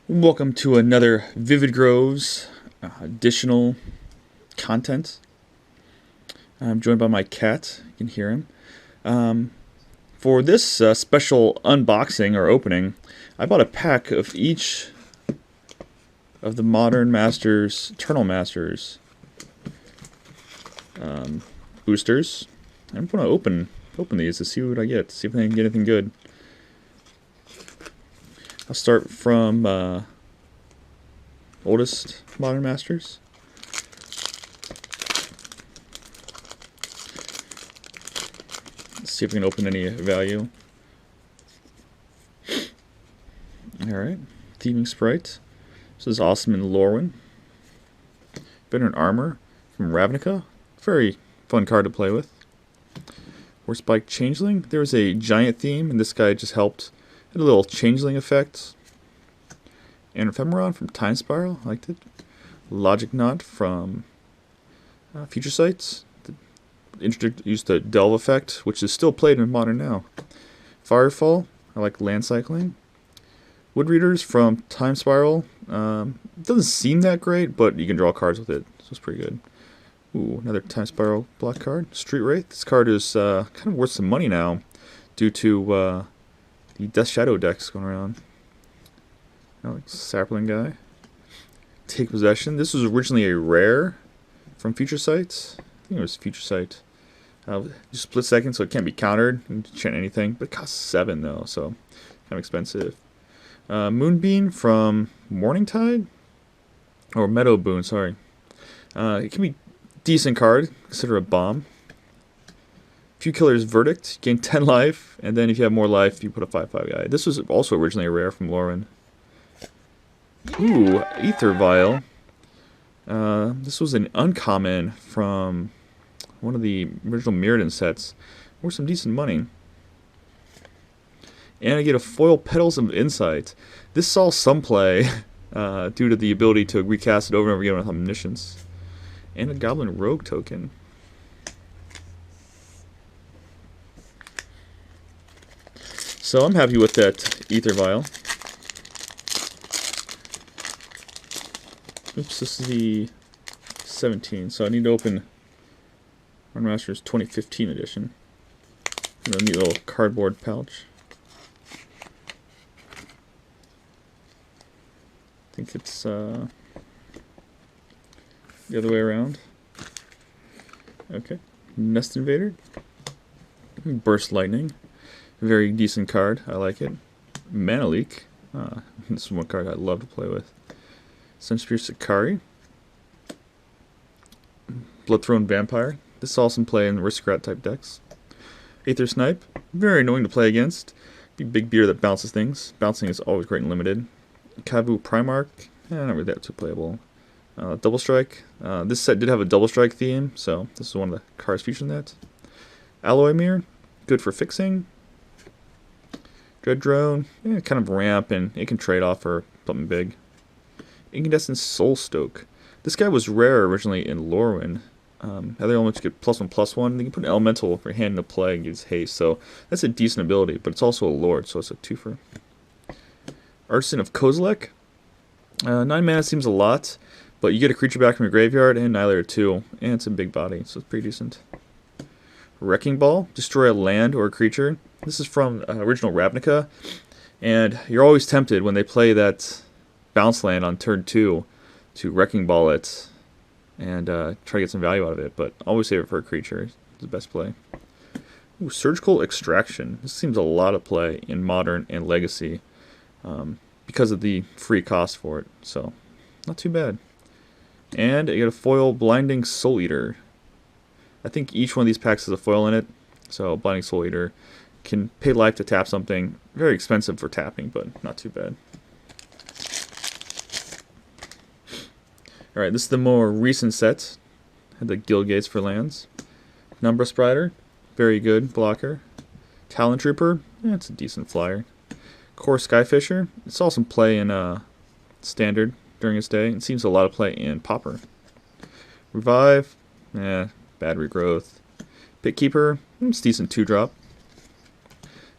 Welcome to another Vivid Groves additional content. I'm joined by my cat. You can hear him. For this special unboxing or opening, I bought a pack of each of the Modern Masters, Eternal Masters boosters. I'm going to open these to see what I get, see if I can get anything good. I'll start from oldest Modern Masters. Let's see if we can open any value. Alright, Thieving Sprite. This is awesome in Lorwyn. Veteran Armor from Ravnica. Very fun card to play with. Horsebike Changeling. There was a giant theme, and this guy just helped. Had a little changeling effect. And Ephemeron from Time Spiral, I liked it. Logic Knot from Future Sights. Introduced the Delve effect, which is still played in Modern now. Firefall, I like land cycling. Wood Readers from Time Spiral. Doesn't seem that great, but you can draw cards with it, so it's pretty good. Ooh, another Time Spiral block card. Street Wraith. This card is kind of worth some money now due to the Death Shadow decks going around. Like Sapling guy. Take Possession. This was originally a rare from Future Sight. I think it was Future Sight. Just split second, so it can't be countered. You can chant anything, but it costs 7 though, so kind of expensive. Moonbeam from Morningtide, or Meadow Boon. Sorry. It can be decent card. Consider a bomb. Few Killers Verdict. Gain 10 life, and then if you have more life, you put a 5/5 guy. This was also originally a rare from Lorwyn. Ooh, Ether Vial. This was an uncommon from one of the original Mirrodin sets. Worth some decent money. And I get a foil Petals of Insight. This saw some play due to the ability to recast it over and over again with Omniscience. And a Goblin Rogue token. So I'm happy with that Ether Vial. Oops, this is the 17, so I need to open Modern Masters 2015 edition. A neat little cardboard pouch. I think it's the other way around. Okay. Nest Invader. Burst Lightning. Very decent card. I like it. Mana Leak. This is one card I'd love to play with. Sunspear Sakari. Bloodthrone Vampire. This saw some play in Aristocrat type decks. Aether Snipe. Very annoying to play against. Big beer that bounces things. Bouncing is always great and limited. Kavu Primarch. Not really that too playable. Double Strike. This set did have a Double Strike theme, so this is one of the cards featured in that. Alloy Mirror. Good for fixing. Dread Drone. Kind of ramp, and it can trade off for something big. Incandescent Soul Stoke. This guy was rare originally in Lorwyn. Other elements get +1/+1. You can put an elemental for your hand into play and gives haste, so that's a decent ability, but it's also a lord, so it's a twofer. Artisan of Kozilek. 9 mana seems a lot, but you get a creature back from your graveyard and Annihilator 2, and it's a big body, so it's pretty decent. Wrecking Ball. Destroy a land or a creature. This is from original Ravnica, and you're always tempted when they play that bounce land on turn 2 to Wrecking Ball it and try to get some value out of it, but always save it for a creature. It's the best play. Ooh, Surgical Extraction. This seems a lot of play in Modern and Legacy because of the free cost for it, so not too bad. And you get a foil Blinding Soul Eater. I think each one of these packs has a foil in it, so Blinding Soul Eater can pay life to tap something. Very expensive for tapping, but not too bad. Alright, this is the more recent set. Had the Guild Gates for lands. Numbra Sprider, very good blocker. Talon Trooper, it's a decent flyer. Core Skyfisher, it saw some play in Standard during its day. It seems a lot of play in Pauper. Revive, bad regrowth. Pitkeeper, it's decent 2-drop.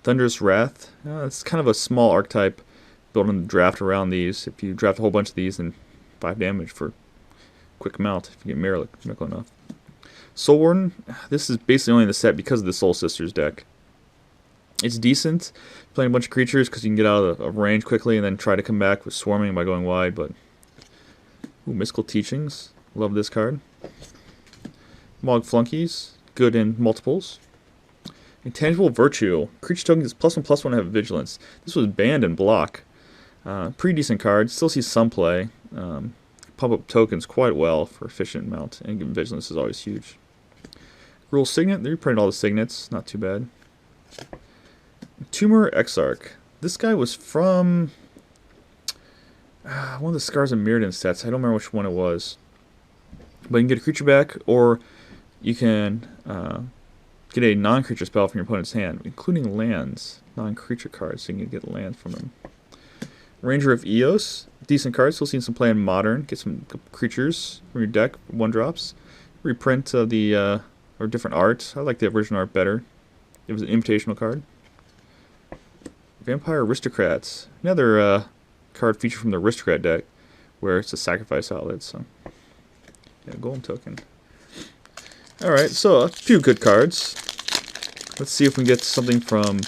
Thunderous Wrath, it's kind of a small archetype, building the draft around these. If you draft a whole bunch of these, then 5 damage for quick mount if you get miracle enough. Soul Warden, this is basically only in the set because of the Soul Sisters deck. It's decent playing a bunch of creatures because you can get out of range quickly and then try to come back with swarming by going wide. But Mystical Teachings, love this card. Mog Flunkies, good in multiples. Intangible Virtue, creature tokens +1/+1 have vigilance. This was banned in block. Pretty decent card, still see some play. Pump up tokens quite well for efficient mount, and vigilance is always huge. Rule Signet, they reprinted all the signets, not too bad. Tumor Exarch. This guy was from one of the Scars of Mirrodin sets. I don't remember which one it was. But you can get a creature back, or you can get a non-creature spell from your opponent's hand, including lands, non-creature cards, so you can get lands from them. Ranger of Eos, decent card, still seeing some play in Modern. Get some creatures from your deck, 1-drops. Reprint the or different art. I like the original art better. It was an invitational card. Vampire Aristocrats, another card featured from the Aristocrat deck, where it's a sacrifice outlet. So, yeah, golden token. All right, so a few good cards. Let's see if we can get something from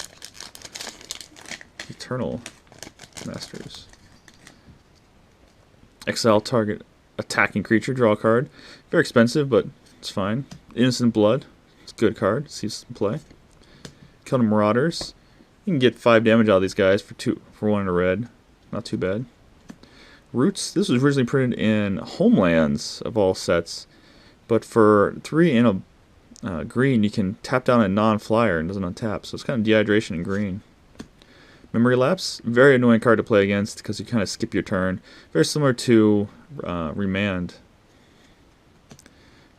Eternal Masters. Exile target attacking creature, draw a card. Very expensive, but it's fine. Innocent Blood, it's a good card. See some play. Kill the Marauders. You can get 5 damage out of these guys for 1 in a red. Not too bad. Roots. This was originally printed in Homelands of all sets, but for 3 in a green, you can tap down a non-flyer and doesn't untap. So it's kind of dehydration in green. Memory Lapse. Very annoying card to play against because you kind of skip your turn. Very similar to Remand.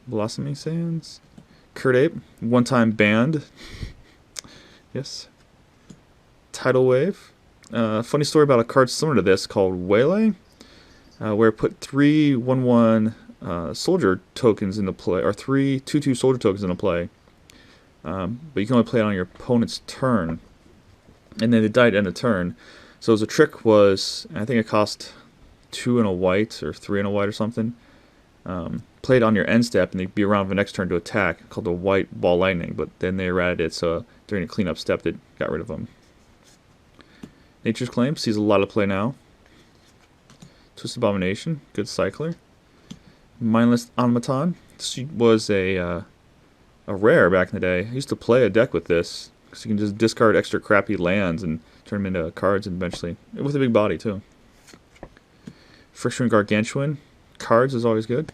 Blossoming Sands. Kurt Ape. One-time banned. Yes. Tidal Wave. Funny story about a card similar to this called Waylay, where it put 3 1/1 soldier tokens into play, or 3 2/2 soldier tokens into play. But you can only play it on your opponent's turn, and then it died end of turn. So the trick was, I think it cost 2 and a white or 3 and a white or something. Play it on your end step, and they'd be around for the next turn to attack, called the White Ball Lightning. But then they errated it, so during a cleanup step, they got rid of them. Nature's Claim sees a lot of play now. Twist Abomination, good cycler. Mindless Automaton. This was a rare back in the day. I used to play a deck with this, because you can just discard extra crappy lands and turn them into cards eventually, with a big body too. Friction Gargantuan. Cards is always good.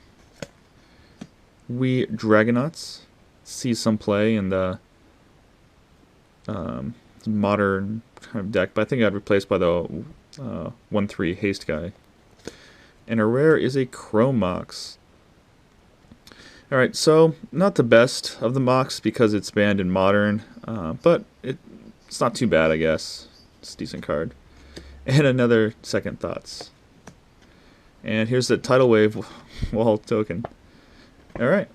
We Dragonauts sees some play in the modern kind of deck, but I think I'd replace by the 1/3 haste guy. And a rare is a Chrome Mox. Alright, so not the best of the Mox because it's banned in Modern, but it's not too bad, I guess. It's a decent card. And another Second Thoughts. And here's the Tidal Wave wall token. Alright,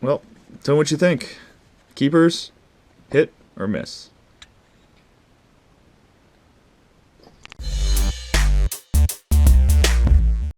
well, tell me what you think. Keepers, hit, or miss?